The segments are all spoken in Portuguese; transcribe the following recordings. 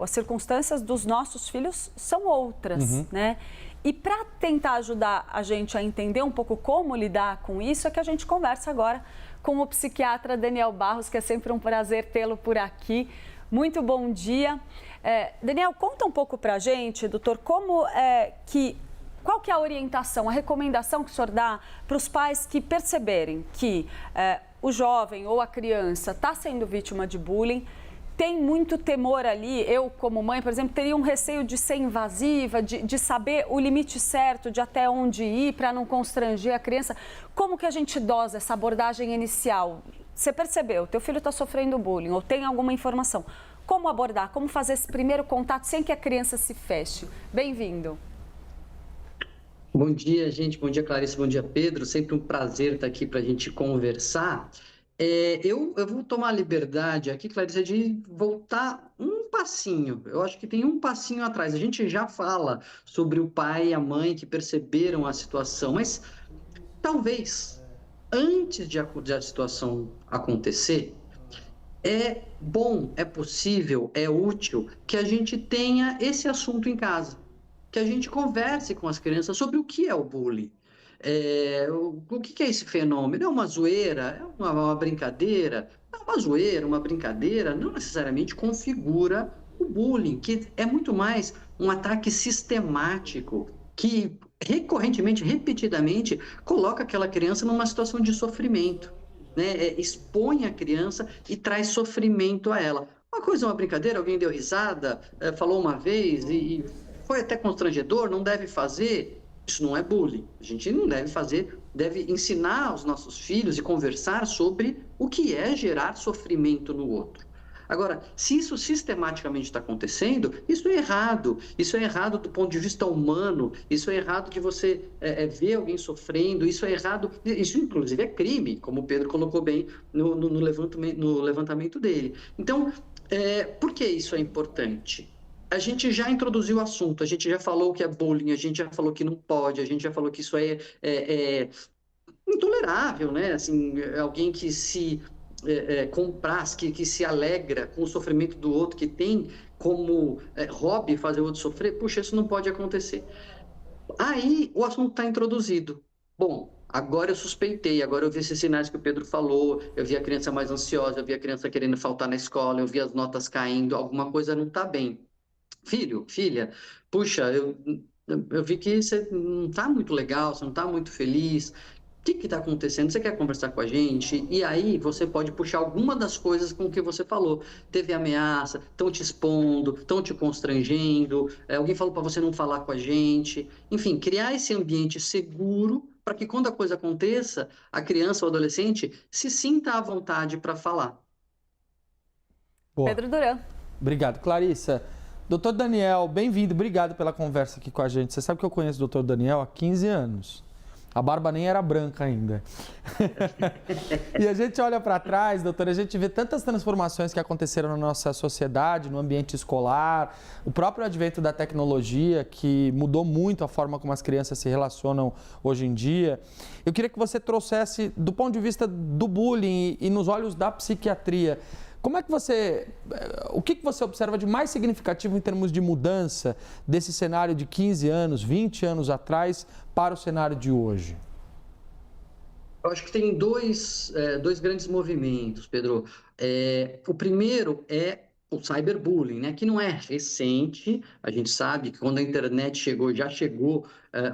As circunstâncias dos nossos filhos são outras, né? E para tentar ajudar a gente a entender um pouco como lidar com isso, é que a gente conversa agora com o psiquiatra Daniel Barros, que é sempre um prazer tê-lo por aqui. Muito bom dia. Daniel, conta um pouco para a gente, doutor, qual que é a orientação, a recomendação que o senhor dá para os pais que perceberem que o jovem ou a criança está sendo vítima de bullying, tem muito temor ali. Eu, como mãe, por exemplo, teria um receio de ser invasiva, de saber o limite certo, de até onde ir para não constranger a criança. Como que a gente dosa essa abordagem inicial? Você percebeu, teu filho está sofrendo bullying ou tem alguma informação. Como abordar, como fazer esse primeiro contato sem que a criança se feche? Bem-vindo. Bom dia, gente. Bom dia, Clarice. Bom dia, Pedro. Sempre um prazer estar aqui para a gente conversar. Eu vou tomar a liberdade aqui, Clarice, de voltar um passinho. Eu acho que tem um passinho atrás. A gente já fala sobre o pai e a mãe que perceberam a situação, mas talvez antes de a situação acontecer, é bom, é possível, é útil que a gente tenha esse assunto em casa, que a gente converse com as crianças sobre o que é o bullying. O que é esse fenômeno? É uma zoeira? É uma brincadeira? É uma zoeira, uma brincadeira, não necessariamente configura o bullying, que é muito mais um ataque sistemático que recorrentemente, repetidamente, coloca aquela criança numa situação de sofrimento, né? Expõe a criança e traz sofrimento a ela. Uma coisa é uma brincadeira, alguém deu risada, falou uma vez e foi até constrangedor, não deve fazer. Isso não é bullying. A gente não deve fazer, deve ensinar aos nossos filhos e conversar sobre o que é gerar sofrimento no outro. Agora, se isso sistematicamente está acontecendo, isso é errado. Isso é errado do ponto de vista humano. Isso é errado de você ver alguém sofrendo. Isso é errado. Isso, inclusive, é crime, como o Pedro colocou bem no levantamento dele. Então, por que isso é importante? A gente já introduziu o assunto, a gente já falou que é bullying, a gente já falou que não pode, a gente já falou que isso é intolerável, né? Assim, alguém que se compraz, que se alegra com o sofrimento do outro, que tem como hobby fazer o outro sofrer, puxa, isso não pode acontecer. Aí o assunto está introduzido. Bom, agora eu suspeitei, agora eu vi esses sinais que o Pedro falou, eu vi a criança mais ansiosa, eu vi a criança querendo faltar na escola, eu vi as notas caindo, alguma coisa não está bem. Filho, filha, puxa, eu vi que você não está muito legal, você não está muito feliz. O que está acontecendo? Você quer conversar com a gente? E aí você pode puxar alguma das coisas com que você falou. Teve ameaça, estão te expondo, estão te constrangendo, alguém falou para você não falar com a gente. Enfim, criar esse ambiente seguro para que quando a coisa aconteça, a criança ou adolescente se sinta à vontade para falar. Boa. Pedro Duran. Obrigado, Clarissa. Doutor Daniel, bem-vindo. Obrigado pela conversa aqui com a gente. Você sabe que eu conheço o doutor Daniel há 15 anos. A barba nem era branca ainda. E a gente olha para trás, doutor, a gente vê tantas transformações que aconteceram na nossa sociedade, no ambiente escolar, o próprio advento da tecnologia, que mudou muito a forma como as crianças se relacionam hoje em dia. Eu queria que você trouxesse, do ponto de vista do bullying e nos olhos da psiquiatria, o que você observa de mais significativo em termos de mudança desse cenário de 15 anos, 20 anos atrás para o cenário de hoje? Eu acho que tem dois grandes movimentos, Pedro. O primeiro é o cyberbullying, né? Que não é recente. A gente sabe que quando a internet chegou, já chegou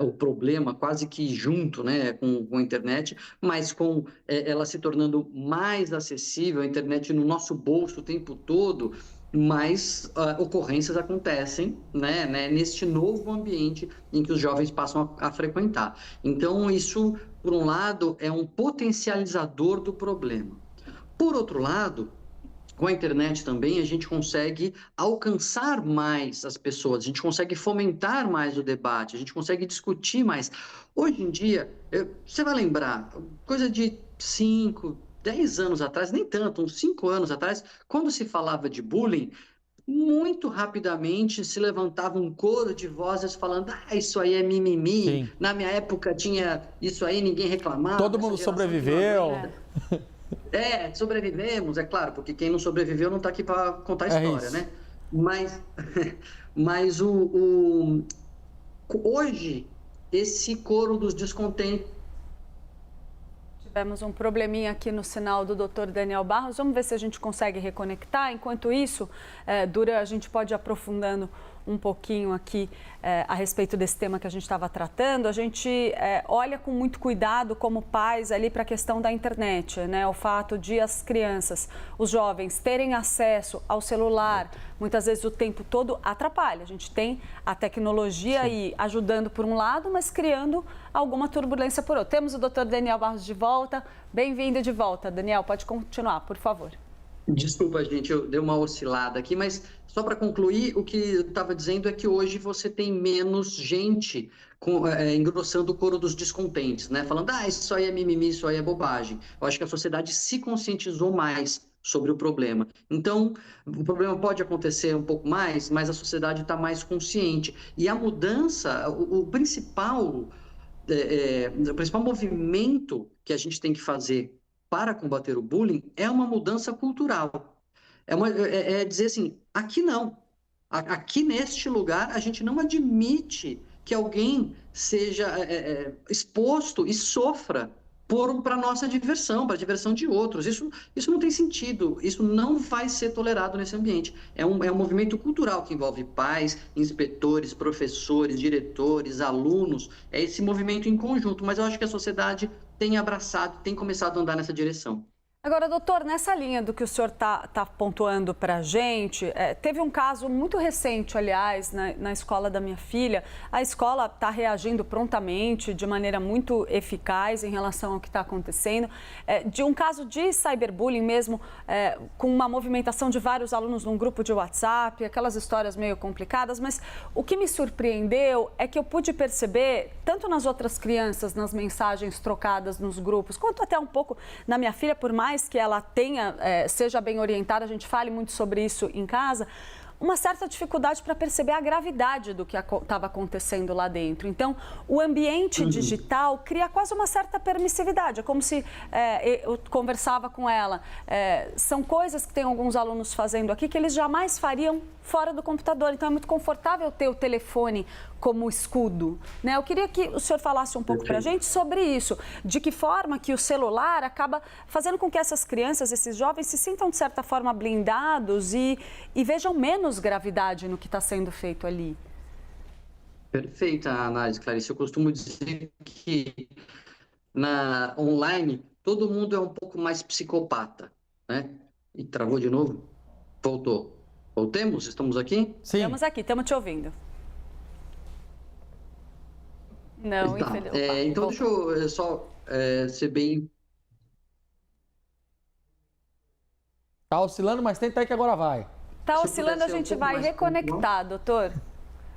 o problema quase que junto, né, com a internet, mas com ela se tornando mais acessível, a internet no nosso bolso o tempo todo, mais ocorrências acontecem, né, neste novo ambiente em que os jovens passam a frequentar. Então, isso, por um lado, é um potencializador do problema. Por outro lado, com a internet também, a gente consegue alcançar mais as pessoas, a gente consegue fomentar mais o debate, a gente consegue discutir mais. Hoje em dia, você vai lembrar, coisa de 5, 10 anos atrás, nem tanto, uns 5 anos atrás, quando se falava de bullying, muito rapidamente se levantava um coro de vozes falando: isso aí é mimimi, Sim. Na minha época tinha isso aí, ninguém reclamava. Todo mundo sobreviveu. Sobrevivemos, é claro, porque quem não sobreviveu não está aqui para contar a história, né? Mas, mas hoje, esse coro dos descontentes. Tivemos um probleminha aqui no sinal do Dr. Daniel Barros. Vamos ver se a gente consegue reconectar. Enquanto isso, a gente pode ir aprofundando um pouquinho aqui a respeito desse tema que a gente estava tratando. A gente olha com muito cuidado como pais ali para a questão da internet, né? O fato de as crianças, os jovens terem acesso ao celular, muitas vezes o tempo todo atrapalha. A gente tem a tecnologia aí ajudando por um lado, mas criando alguma turbulência por outro. Temos o Dr. Daniel Barros de volta. Bem-vindo de volta, Daniel. Pode continuar, por favor. Desculpa, gente, eu dei uma oscilada aqui, mas só para concluir, o que eu estava dizendo é que hoje você tem menos gente engrossando o coro dos descontentes, né? Falando, isso aí é mimimi, isso aí é bobagem. Eu acho que a sociedade se conscientizou mais sobre o problema. Então, o problema pode acontecer um pouco mais, mas a sociedade está mais consciente. E a mudança, o principal movimento que a gente tem que fazer para combater o bullying é uma mudança cultural. É dizer assim, aqui não. Aqui neste lugar a gente não admite que alguém seja exposto e sofra para a nossa diversão, para a diversão de outros. Isso não tem sentido, isso não vai ser tolerado nesse ambiente. É um movimento cultural que envolve pais, inspetores, professores, diretores, alunos. É esse movimento em conjunto, mas eu acho que a sociedade tem abraçado, tem começado a andar nessa direção. Agora, doutor, nessa linha do que o senhor está pontuando para a gente, teve um caso muito recente, aliás, na escola da minha filha. A escola está reagindo prontamente, de maneira muito eficaz em relação ao que está acontecendo. De um caso de cyberbullying mesmo, com uma movimentação de vários alunos num grupo de WhatsApp, aquelas histórias meio complicadas, mas o que me surpreendeu é que eu pude perceber, tanto nas outras crianças, nas mensagens trocadas nos grupos, quanto até um pouco na minha filha, por mais que ela seja bem orientada, a gente fale muito sobre isso em casa, uma certa dificuldade para perceber a gravidade do que estava acontecendo lá dentro. Então, o ambiente digital cria quase uma certa permissividade. É como se eu conversava com ela. São coisas que tem alguns alunos fazendo aqui que eles jamais fariam fora do computador. Então, é muito confortável ter o telefone como escudo, né? Eu queria que o senhor falasse um pouco para a gente sobre isso. De que forma que o celular acaba fazendo com que essas crianças, esses jovens, se sintam, de certa forma, blindados e vejam menos gravidade no que está sendo feito ali. Perfeita a análise, Clarice. Eu costumo dizer que online todo mundo é um pouco mais psicopata, né? E travou de novo? Voltou. Voltemos? Estamos aqui? Sim. Estamos aqui, estamos te ouvindo. Não, tá. Então, deixa eu só ser bem... Tá oscilando, mas tenta aí que agora vai. Tá oscilando, a gente vai reconectar, doutor.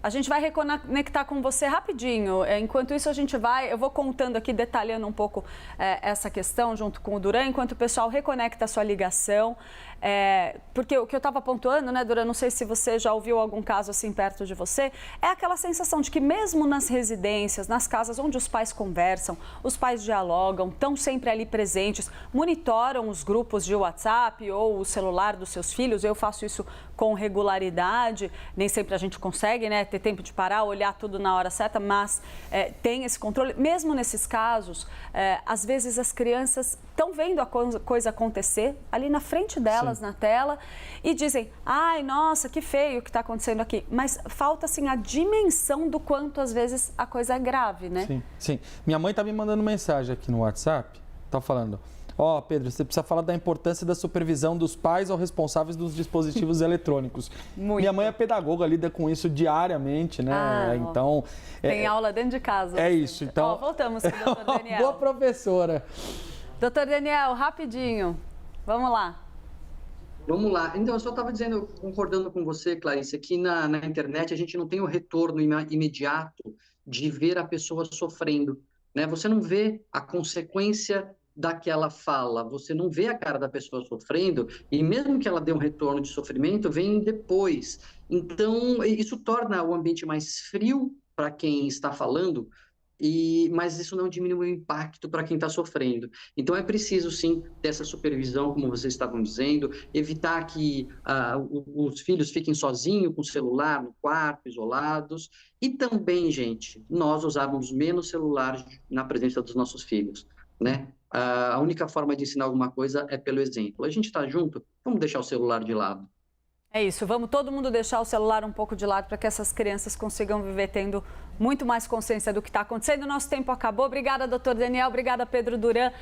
A gente vai reconectar com você rapidinho. Enquanto isso, eu vou contando aqui, detalhando um pouco essa questão junto com o Duran, enquanto o pessoal reconecta a sua ligação. Porque o que eu estava pontuando, né, Duran, não sei se você já ouviu algum caso assim perto de você, é aquela sensação de que mesmo nas residências, nas casas onde os pais conversam, os pais dialogam, estão sempre ali presentes, monitoram os grupos de WhatsApp ou o celular dos seus filhos. Eu faço isso com regularidade, nem sempre a gente consegue, né, ter tempo de parar, olhar tudo na hora certa, mas tem esse controle. Mesmo nesses casos, às vezes as crianças estão vendo a coisa acontecer ali na frente delas, na tela, e dizem, ai, nossa, que feio o que está acontecendo aqui. Mas falta, assim, a dimensão do quanto, às vezes, a coisa é grave, né? Sim, sim. Minha mãe está me mandando mensagem aqui no WhatsApp, está falando... Pedro, você precisa falar da importância da supervisão dos pais ou responsáveis dos dispositivos eletrônicos. Muito. Minha mãe é pedagoga, lida com isso diariamente, né? Então... Tem aula dentro de casa. É isso, então... Voltamos com o doutor Daniel. Boa professora. Doutor Daniel, rapidinho. Vamos lá. Vamos lá. Então, eu só estava dizendo, concordando com você, Clarice, que na internet a gente não tem o retorno imediato de ver a pessoa sofrendo, né? Você não vê a consequência daquela fala, você não vê a cara da pessoa sofrendo, e mesmo que ela dê um retorno de sofrimento, vem depois. Então, isso torna o ambiente mais frio para quem está falando, mas isso não diminui o impacto para quem está sofrendo. Então, é preciso, sim, dessa supervisão, como vocês estavam dizendo, evitar que os filhos fiquem sozinhos com o celular no quarto, isolados, e também, gente, nós usarmos menos celular na presença dos nossos filhos, né? A única forma de ensinar alguma coisa é pelo exemplo. A gente está junto, vamos deixar o celular de lado. É isso, vamos todo mundo deixar o celular um pouco de lado para que essas crianças consigam viver tendo muito mais consciência do que está acontecendo. Nosso tempo acabou. Obrigada, doutor Daniel. Obrigada, Pedro Duran.